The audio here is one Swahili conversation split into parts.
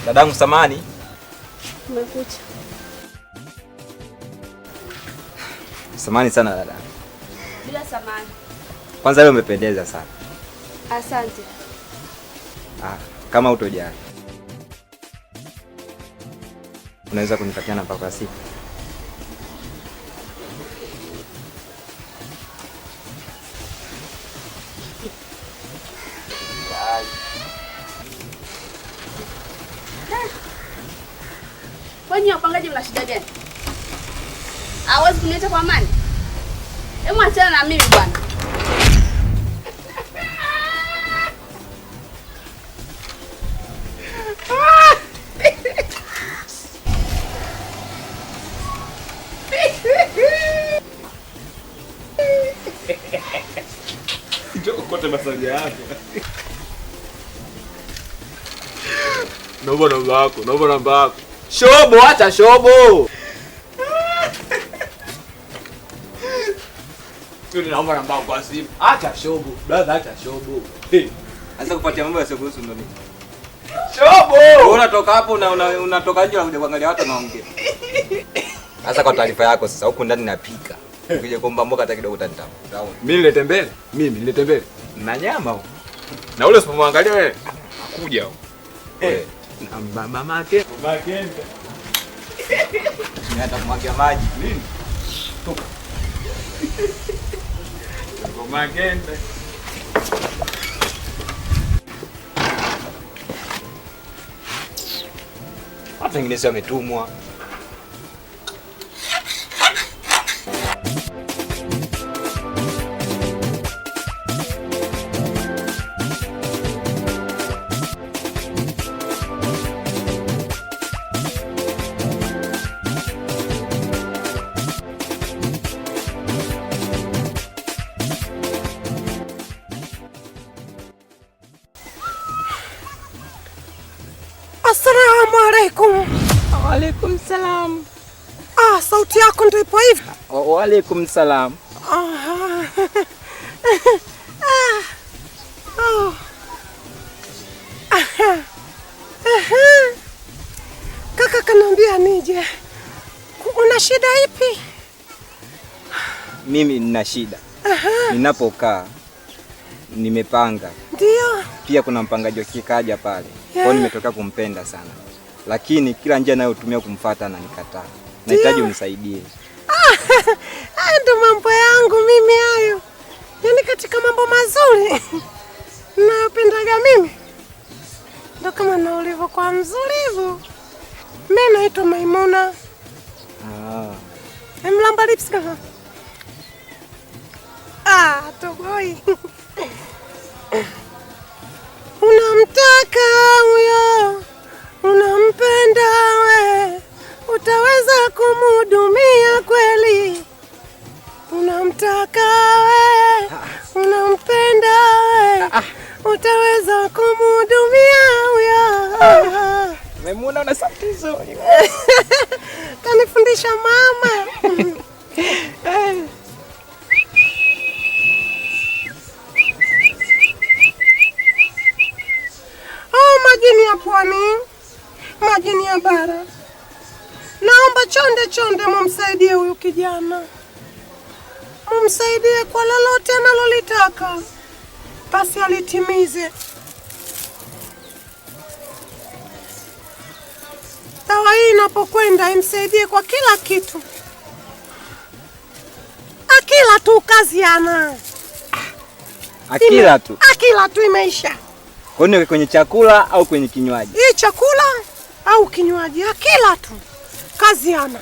Dadangu samani. Umekucha. Samani sana dada. Bila samani. Kwanza leo umependeza sana. Asante. Kama utojali, unaweza kunipatia namba kwa simu? Kwani wapangaji mna shida gani? Hawezi kuniacha kwa amani? Hebu achana na mimi bwana. Njoo kote masaji yako. Naomba namba yako. Shobo, acha shobo. Tu naomba namba yako kwa simu. Acha shobo, brother, acha shobo. Anza kupatia mambo yasiyokuhusu ndo nini? Shobo! Wewe unatoka hapo na unatoka nje unakuja kuangalia watu naongea. Sasa kwa taarifa yako sasa huko ndani napika. Ukija kuomba mboga hata kidogo utanitamu. Mimi nilete mbele. Na nyama huko. Na ule usipomwangalia wewe akuja huko. Na mamake. Hata kumwagia maji. Nini? Toka. Magende. Watu wengine sio wametumwa. Assalamu alaikum. Wa alaikum salam. Sauti yako ndio ipo hivi? Wa alaikum salam. Kaka kaniambia nije. Una shida ipi? Mimi nina shida. Ninapokaa nimepanga. Ndio. Pia kuna mpangaji wa kikaja pale. Kwa hiyo nimetoka kumpenda sana. Lakini kila njia nayotumia kumfuata ananikataa. Nahitaji unisaidie. Ndio mambo yangu mimi hayo. Yaani katika mambo mazuri nayopendaga mimi. Ndio kama na ulivyo kwa mzuri hivyo. Mimi naitwa Maimuna. Mlamba lips kaka. Togoi. Unamtaka huyo, unampenda we, utaweza kumhudumia kweli? Unamtaka we, unampenda we, utaweza kumhudumia huyo? Maimuna una sauti nzuri. Kanifundisha mama. Majini ya pwani, majini ya bara. Naomba chonde mumsaidie huyu kijana. Mumsaidie kwa lolote analolitaka. Basi alitimize. Dawa hii inapokwenda imsaidie kwa kila kitu. Akila tu kazi ana. Akila tu imeisha. Kwani kwenye chakula au kwenye kinywaji? Hii chakula au kinywaji, akila tu kazi ana.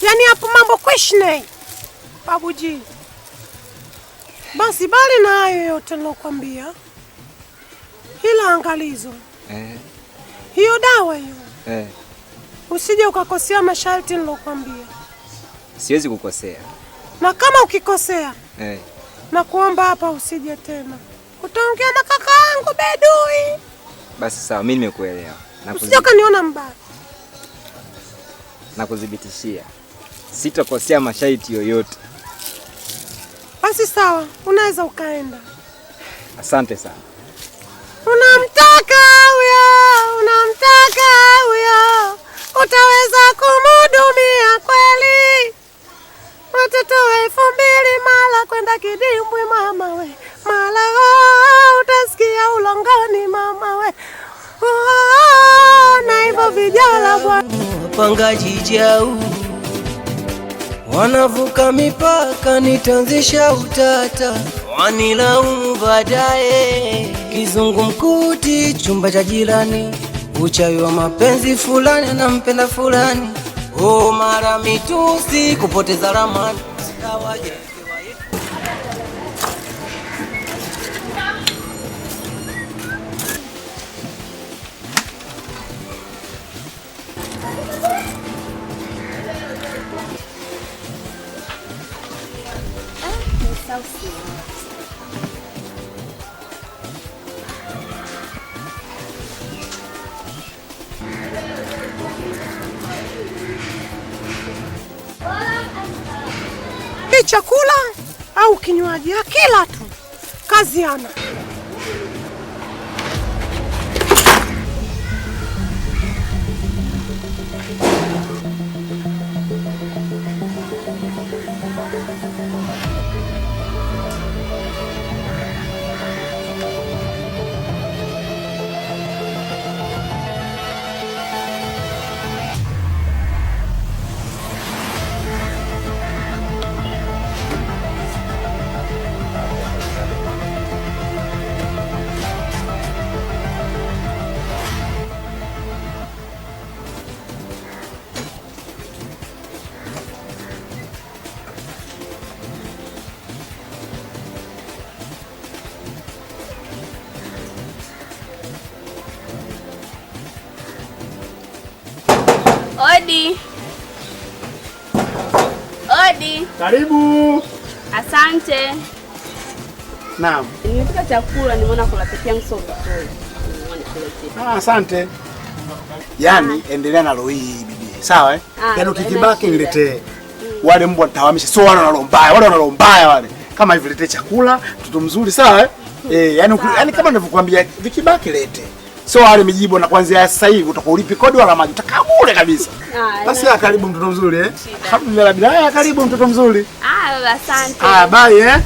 Yaani hapo mambo kwishne babuji. Basi bali na hayo yote nilokuambia, ila angalizo. Hiyo dawa hiyo. Usije ukakosea masharti nilokuambia. Siwezi kukosea. Na kama ukikosea, na kuomba hapa usije tena. Utaongea na kaka yangu Bedui. Basi sawa, mimi nimekuelewa. Usije kaniona mbaya. Na kudhibitishia sitakosea masharti yoyote. Basi sawa, unaweza ukaenda. Asante sana. unamtaka huyo, utaweza kumhudumia kweli? Watoto 2000 mala kwenda kidimbwi mama we, mala utasikia ulongoni mama we, na hivyo vijana bwana. Wapangaji jau wanavuka mipaka, nitaanzisha utata, wanilaumu baadaye. Kizungumkuti chumba cha jirani, uchawi wa mapenzi, fulani anampenda fulani, mara mitusi, kupoteza ramani. Ni chakula au kinywaji, kila tu kazi ana. Odi. Odi. Karibu. Asante. Naam. Nimepika chakula, nimeona kula peke yangu sio vizuri. Asante. Yaani endelea na roho hii bibi. Sawa eh? Yaani ukikibaki niletee. Wale mbwa nitawamisha. Sio wale wanalombaya, wale wanalombaya wale. Kama hivi letee chakula, mtoto mzuri, sawa eh? Yaani kama ninavyokuambia vikibaki lete. Sio wale mijibu na kuanzia sasa hivi utakuwa ulipi kodi wala maji, utakaa bure kabisa. Basi karibu mtoto mzuri eh. Alhamdulillah bila karibu mtoto mzuri. Baba asante. Bye eh.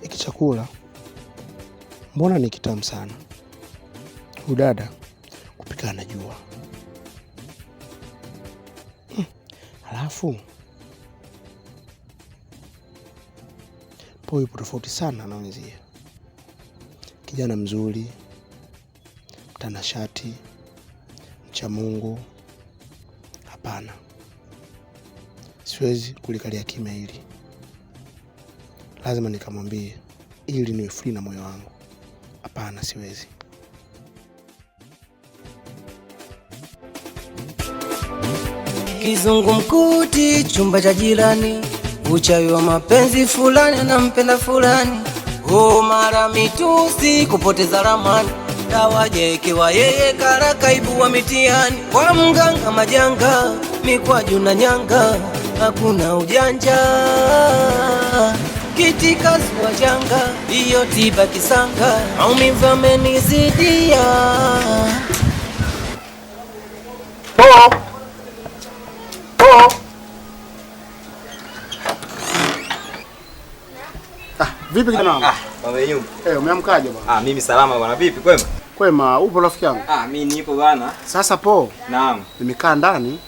Hiki chakula mbona ni kitamu sana. Udada kupika anajua. Halafu Po yupo tofauti sana na wenzie. Kijana mzuri, mtanashati, mcha Mungu. Hapana, siwezi kulikalia kimya hili. Lazima nikamwambie ili niwe free na moyo wangu. Hapana, siwezi. Kizungumkuti chumba cha jirani, uchawi wa mapenzi, fulani anampenda fulani, mara mitusi, kupoteza ramani. Dawaje ikiwa yeye karakaibu wa mitihani, kwa mganga majanga, mikwaju na nyanga, hakuna ujanja, kitikazi wa janga, iyo tiba kisanga, maumivu amenizidia. Vipi kijana wangu? Baba Yungu. Umeamkaje bwana? Mimi salama bwana. Vipi kwema? Kwema, upo rafiki yangu? Mimi nipo bwana. Sasa Po. Naam. Nimekaa ndani.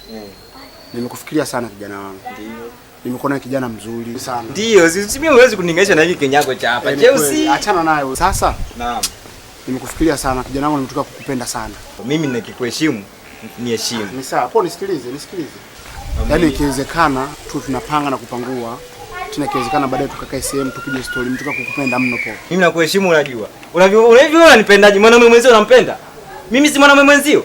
Nimekufikiria sana kijana wangu. Ndio. Nimekuona kijana mzuri sana. Ndio, sisi mimi huwezi kuninganisha na hiki kinyako cha hapa. Chelsea. Achana naye. Sasa. Naam. Nimekufikiria sana kijana wangu, nimetoka kukupenda sana. Mimi nikikuheshimu, niheshimu. Ni sawa. Hapo nisikilize. Yaani ikiwezekana tu tunapanga na kupangua. Tena ikiwezekana baadaye tukakae sehemu tupige story. Nimetoka kukupenda mno po. Mimi nakuheshimu unajua. Unavyo unanipendaje? Mwanamume mwenzio unampenda? Mimi si mwanamume mwenzio.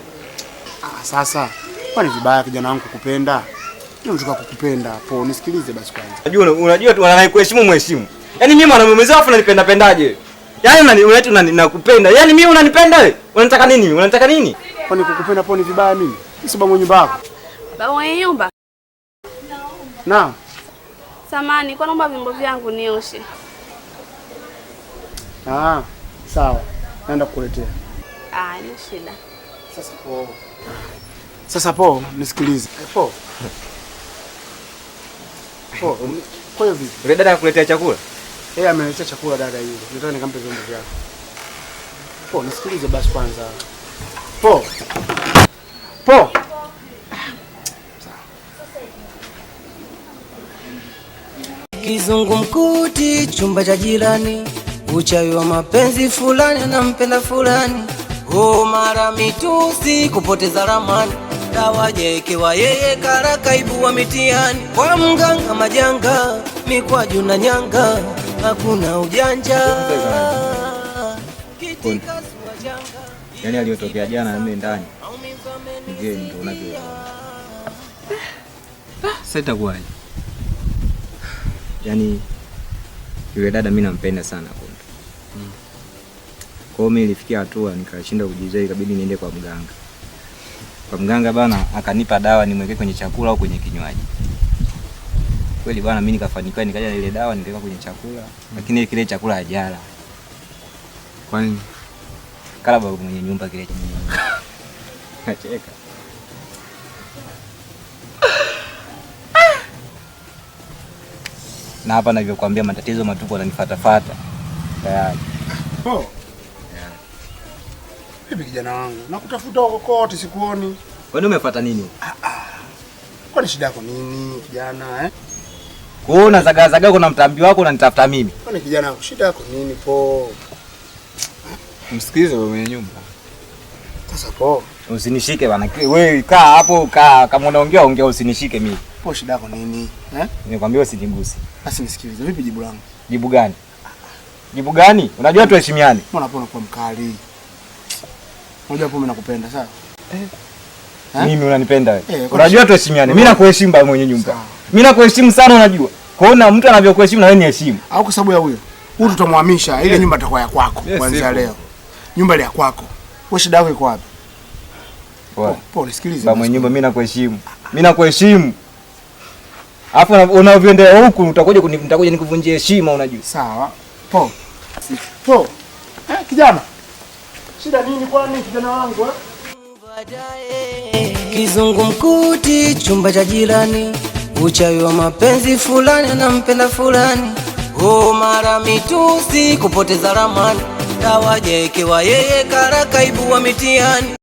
Sasa kwani vibaya kijana wangu kukupenda? Mimi nataka kukupenda. Po, nisikilize basi kwanza. Unajua tu anayekuheshimu mheshimu. Yaani mimi mwanamume mwenzio afu unanipenda pendaje? Yaani nakupenda. Yaani mimi unanipenda wewe? Unataka nini? Unataka nini? Kwani kukupenda po ni vibaya mimi? Mimi si baba mwenye nyumba yako. Baba mwenye nyumba? Naam. Samani, kwa naomba vyombo vyangu nioshe. Sawa. Naenda kukuletea. Ni shida. Sasa po, nisikilize. Po. Kwa hiyo vipi? Yule dada anakuletea chakula? Yeye ameniletea chakula dada yule. Nataka nikampe vyombo vyake. Po, nisikilize basi kwanza. Po. Kizungumkuti chumba cha jirani, uchawi wa mapenzi fulani anampenda fulani. Mara mitusi kupoteza ramani, dawa jekewa yeye karaka ibua mitihani. Kwa mganga majanga, mikwaju na nyanga, hakuna ujanja. Yaani aliyotokea jana mimi ndani. Ndio unavyoona. Sasa itakuwaje? Yaani yule dada mimi nampenda sana Kondo. Kwa hiyo mimi nilifikia hatua nikashinda kujizoea, ikabidi niende kwa mganga. Kwa mganga bana akanipa dawa nimweke kwenye chakula au kwenye kinywaji. Kweli bana mimi nikafanikiwa nikaja na ile dawa nikaweka kwenye chakula, lakini kile chakula hajala. Kwa nini? Kala baba mwenye nyumba kile nacheka. Na hapa navyokuambia matatizo matupu yananifuata. Tayari. Bibi kijana wangu, nakutafuta huko kote sikuoni. Kwani umefuata nini? Kwani shida yako nini kijana Kuona zaga kuna mtambi wako unanitafuta mimi. Kwani kijana wangu shida yako nini po? Msikilize wewe mwenye nyumba. Sasa po, usinishike bana. Wewe kaa hapo, kama unaongea usinishike mimi. Po shida yako nini? Nimekwambia usinigusi. Basi nisikilize. Vipi jibu langu? Jibu gani? Jibu gani? Unajua tuheshimiane. Mbona hapo unakuwa mkali? Unajua hapo mimi nakupenda sawa? Mimi unanipenda wewe. Unajua tuheshimiane. Mimi nakuheshimu baba mwenye nyumba. Mimi nakuheshimu sana unajua. Kwaona mtu anavyokuheshimu na wewe niheshimu. Au kwa sababu ya huyo. Huyu tutamhamisha ile nyumba itakuwa ya kwako kuanzia leo. Nyumba ile ya kwako. Wewe shida yako iko wapi? Po nisikilize. Baba mwenye nyumba mimi nakuheshimu. Mimi nakuheshimu. Alafu unavyoendelea huku nitakuja nikuvunjie heshima unajua. Sawa. Po. Kijana. Shida nini kwani kijana wangu Kizungumkuti chumba cha jirani, uchawi wa mapenzi fulani anampenda fulani. Mara mitusi kupoteza ramani, dawa jekewa yeye karaka ibua mitihani.